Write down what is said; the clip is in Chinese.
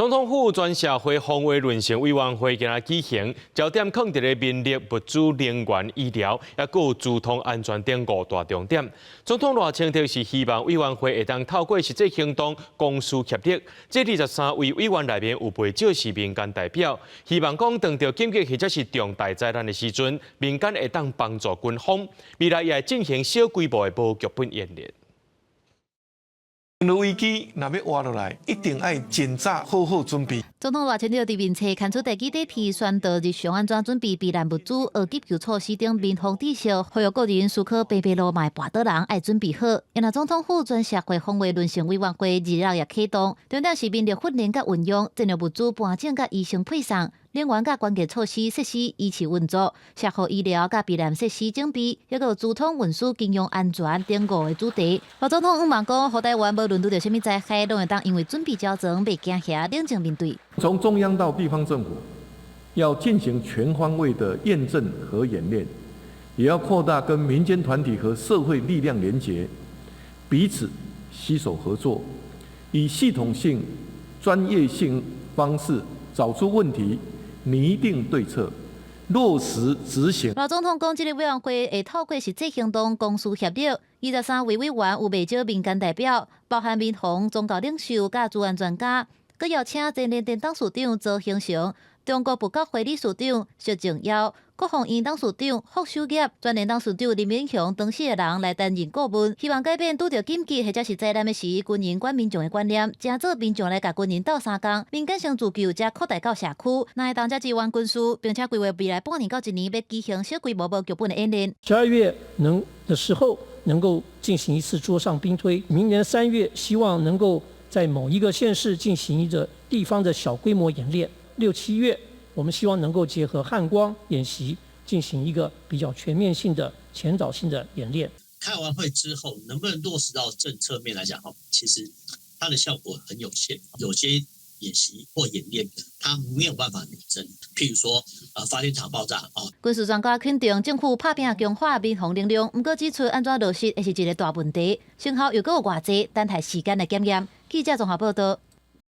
总统府专社会防卫论成委员会今日举行，焦点放伫咧民力、物资、能源、医疗，也佫有交通安全等5大重点。总统赖清德是希望委员会会当透过实际行动，公私协力。这23位委员内面有不少是民间代表，希望讲当到紧急或者是重大灾难的时阵，民间会当帮助军方。未来也会进行小规模的无剧本演练。 有危机若要活落来，一定要尽早好好准备。总统赖清德伫面册刊出第几底批宣导日常安怎准备避难物资、学急救措施等民防知识，呼吁个人思考白白路卖跋倒人爱准备好。因为总统府专社会防卫论成委员会日也启动，重点是民力训练甲运用，战略物资搬进甲医生配送。 能源甲关键措施设施依次运作，社会医疗甲避难设施整备，还有交通运输、金融安全等5个主题。副总统望讲，台湾无论遇到什么灾害，都会当因为准备较全，袂惊吓，冷静面对。从中央到地方政府，要进行全方位的验证和演练，也要扩大跟民间团体和社会力量连结，彼此携手合作，以系统性、专业性方式找出问题。 拟定对策，落实执行。老总统讲，这个委员会会透过实际行动，公私协力。23位委员有不少民间代表，包含民防、宗教领袖、甲治安专家，佮邀请前联电董事长周兴成、中国部国会理事长薛正耀、国防院董事长霍守业、全联董事长林勉雄等4个人来担任顾问，希望改变拄着紧急或者是灾难的时，军人管民众的观念，正做民众来甲军人斗相共，民间先自救，才扩大到社区，那会当才支援军事，并且规划未来半年到1年要举行小规模无剧本的演练。12月的时候能够进行一次桌上兵推，明年3月希望能够在某一个县市进行一个地方的小规模演练，6、7月。 我们希望能够结合汉光演习，进行一个比较全面性的、前导性的演练。开完会之后，能不能落实到政策面来讲，其实它的效果很有限。有些演习或演练，它没有办法拟真。譬如说，发电厂爆炸军事专家肯定政府拍拼强化民防力量，不过指出安怎落实也是一个大问题，成效又搁有偌济，等待时间来检验。记者综合报道。